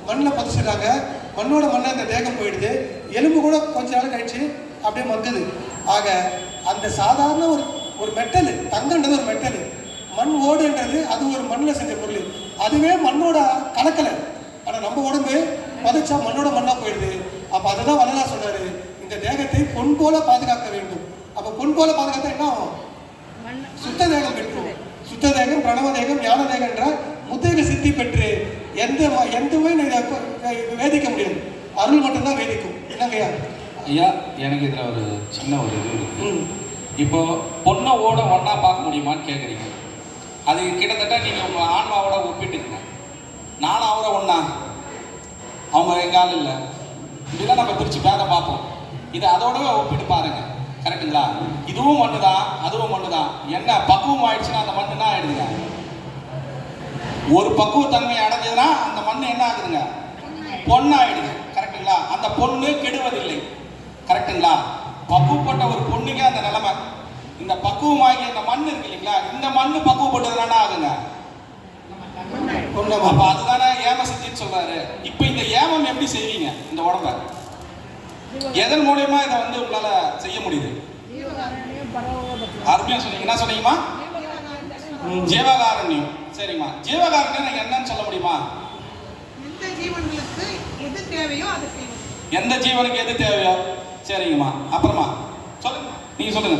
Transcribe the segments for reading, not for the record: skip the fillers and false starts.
மண்ணில் பதிச்சிடுறாங்க. மண்ணோட மண்ணை அந்த தேகம் போயிடுது. எலும்பு கூட கொஞ்ச நாள் கழிச்சு அப்படியே மக்குது. ஆக அந்த சாதாரண ஒரு மெட்டல், தங்கன்றது ஒரு மெட்டல், மண் ஓடுன்றது அது ஒரு மண்ணில் செஞ்ச பொருள். அதுவே மண்ணோட கலக்கலை. ஆனால் நம்ம உடம்பு பதிச்சா மண்ணோட மண்ணாக போயிடுது. அப்போ அதுதான் வள்ளலார் சொல்றாரு, இந்த தேகத்தை பொன் போல பாதுகாக்க வேண்டும். அப்போ பொன் போல பாதுகாத்தா என்ன ஆகும்? சுத்த தேகம் பெற்றும், சுத்த தேகம், பிரணவ தேகம், ஞான தேகம் என்ற முத்தேக சித்தி பெற்று எந்தவே வேதிக்க முடியாது. அருள் மட்டும்தான் வேதிக்கும். என்னங்கய்யா? ஐயா, எனக்கு இதில் ஒரு சின்ன ஒரு இது இருக்கு. இப்போ பொண்ணை ஓட ஒன்றா பார்க்க முடியுமான்னு கேட்குறீங்க. அது கிட்டத்தட்ட நீங்கள் உங்கள் ஆன்மாவோட ஒப்பிட்டுருங்க. நானும் அவரை ஒன்றா, அவங்க எங்காலும் இல்லை, இப்படிலாம் நம்ம பிரித்து பேரை பார்ப்போம். இதை அதோடவே ஒப்பிட்டு பாருங்க. கரெக்டுங்களா? இதுவும் மண்ணு தான், அதுவும் மண்ணு தான். என்ன பக்குவம் ஆயிடுச்சுன்னா அந்த மண்ணு என்ன ஆயிடுதுங்க? ஒரு பக்குவத்தன்மை அடைஞ்சதுன்னா அந்த மண் என்ன ஆகுதுங்க? பொண்ணாயிடுது. கரெக்டுங்களா? அந்த பொண்ணு கெடுவதில்லை. கரெக்டுங்களா? பக்குவப்பட்ட ஒரு பொண்ணுக்கே அந்த நிலைமை. இந்த பக்குவமாகி அந்த மண் இருக்கு இல்லைங்களா, இந்த மண்ணு பக்குவப்பட்டதுனா ஆகுங்க. அப்ப அதுதானே ஏம சித்தின்னு சொல்றாரு. இப்ப இந்த ஏமம் எப்படி செய்வீங்க? இந்த உடம்ப எதன் மூலமா இதை உங்களால செய்ய முடியுது? அருமையா சொன்னீங்க. என்ன சொன்னீங்கம்மா? ஜீவகாரண்யம். சரிம்மா, ஜீவகாரண்யம் என்னன்னு சொல்ல முடியுமா? எந்த ஜீவனுக்கு எது தேவையோ. சரிங்கம்மா. அப்புறமா சொல்லுங்க, நீங்க சொல்லுங்க.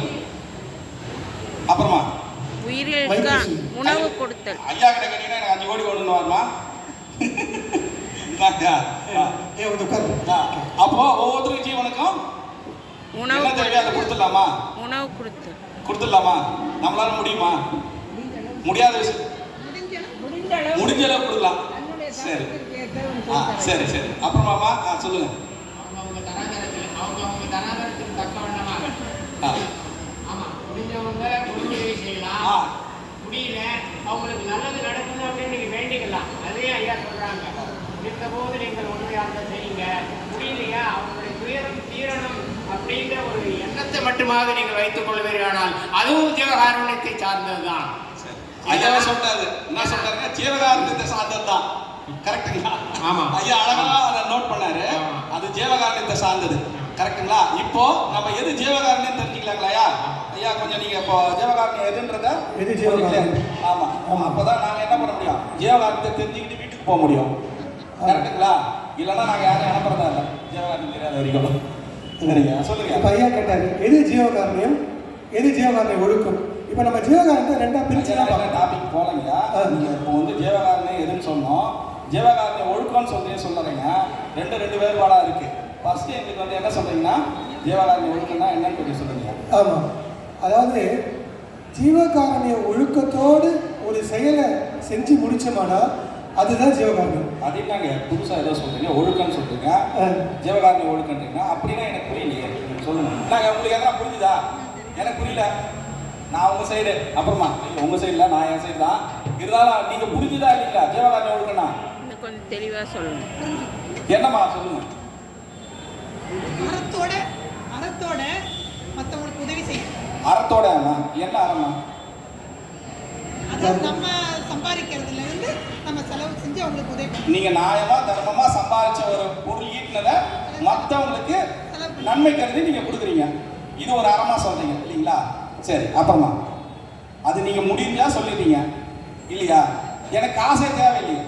அப்புறமா உணவு கொடுத்தல். ஐயா கிட்ட கேட்டீங்கன்னா எனக்கு 5 கோடி கொண்டு வருமா? அப்போ ஒவ்வொருத்தரும் ஜீவனுக்கும் உணவு தேவையோ அதை கொடுத்துடலாமா? உணவு கொடுத்துடலாமா? நம்மளால முடியுமா? முடியாத விஷயம் முடிஞ்ச அளவு கொடுக்கலாம். சரி சரி சரி. அப்புறமாமா சொல்லுங்க. அவங்க தராதரத்துக்கு தக்க வண்ணமாக முடிஞ்சவங்க முடிஞ்சதை செய்யலாம். முடியல அவங்களுக்கு நல்லது நடக்கணும் அப்படின்னு நீங்க வேண்டிக்கலாம். அதே ஐயா சொல்றாங்க, இருந்த போது நீங்கள் உண்மையாக செய்யுங்க. முடியலையா அவங்களுடைய துயரம் தீரணும் அப்படின்ற ஒரு எண்ணத்தை மட்டுமாக நீங்கள் வைத்துக் கொள்வீர்களானால் அதுவும் ஜீவகாருண்யத்தை சார்ந்ததுதான். ஐயா சொல்றாரு, என்ன சொல்றாருன்னா ஜீவகாருண்யத்தை சார்ந்ததுதான். கரெக்டுங்களா? ஆமா. ஐயா அழகா அதை நோட் பண்ணாரு. அது ஜீவகாருண்யத்தை சார்ந்தது. கரெக்டுங்களா? இப்போ நம்ம எது ஜீவகாருண்யம் தெரிஞ்சுக்கலாங்களா? ஐயா கொஞ்சம் நீங்க இப்போ ஜீவகாருண்யம் எதுன்றத ஆமா, அப்பதான் நாங்க என்ன பண்ண முடியும்? ஜீவகாருண்யத்தை தெரிஞ்சுக்கிட்டு வீட்டுக்கு போக முடியும். கரெக்டுங்களா? இல்லைன்னா நாங்க யாரையும் அனுப்புறதா இல்லை ஜீவகாருண்யம் தெரியாத வரைக்கும். சரிங்க, சொல்லுங்க. இப்போ ஐயா கேட்டாரு, எது ஜீவகாருண்யம், எது ஜீவகாருண்யம் ஒழுக்கம். இப்போ நம்ம ஜீவகாருண்யத்தை ரெண்டா பிரிச்சு டாபிக் போலங்கய்யா. நீங்க இப்போ ஜீவகாருண்யம் எதுன்னு சொன்னோம், ஜீவகாருண்யம் ஒழுக்கம்னு சொல்லுறீங்க. ரெண்டு வேறுபாடா இருக்கு. ஃபர்ஸ்ட் எங்களுக்கு என்ன சொல்றீங்கன்னா ஜீவகாருண்ய ஒழுக்கம்னா என்னன்னு கொஞ்சம் சொல்லுங்க. ஆமாம், அதாவது ஜீவகாருண்ய ஒழுக்கத்தோடு ஒரு செயலை செஞ்சு முடிச்சோம்னா அதுதான் ஜீவகாருண்யம். அது என்னங்க புதுசாக ஏதோ சொல்றீங்க, ஒழுக்கம்னு சொல்றீங்க, ஜீவகாருண்ய ஒழுக்கன்றீங்க. அப்படின்னா எனக்கு புரியலையே, சொல்லுங்க. நாங்கள் உங்களுக்கு எதனா புரிஞ்சுதா? எனக்கு புரியல. நான் உங்க சைடு, அப்புறமா உங்க சைடுல, நான் என் சைடு தான். இருந்தாலும் நீங்க புரிஞ்சுதா இல்லைங்களா ஜீவகாருண்ய ஒழுக்கம்னா? கொஞ்சம் தெளிவா சொல்லுங்க. என்னம்மா சொல்லுங்க. அறத்தோட மற்றவங்களுக்கு உதவி செய்யும். அறத்தோட என்ன அறமா? அதாவது நம்ம சம்பாதிக்கிறதுல இருந்து நம்ம செலவு செஞ்சு அவங்களுக்கு உதவி பண்ணுவோம். நீங்க நியாயமா தர்மமா சம்பாதிச்ச ஒரு பொருள் ஈட்டினதை மற்றவங்களுக்கு நன்மை கருதி நீங்க கொடுக்குறீங்க. இது ஒரு அறமா சொல்றீங்க இல்லைங்களா? சரி, அப்புறமா அது நீங்க முடிஞ்சா சொல்லிட்டீங்க இல்லையா? எனக்கு காசே தேவையில்லையே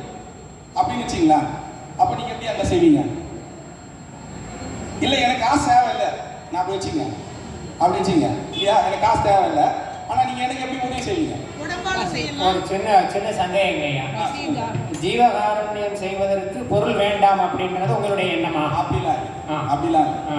அப்படின்னு வச்சிங்களா? அப்ப நீங்க எப்படி அங்க செய்வீங்க? இல்லை எனக்கு காசு தேவையில்லை நான் அப்படி வச்சுங்க அப்படி வச்சுங்க இல்லையா? எனக்கு காசு தேவையில்லை, ஆனா நீங்க எனக்கு எப்படி உதவி செய்வீங்க? ஒரு சின்ன சந்தேகம், ஜீவகாருண்யம் செய்வதற்கு பொருள் வேண்டாம் அப்படின்றது உங்களுடைய எண்ணமா? அப்படிலாம்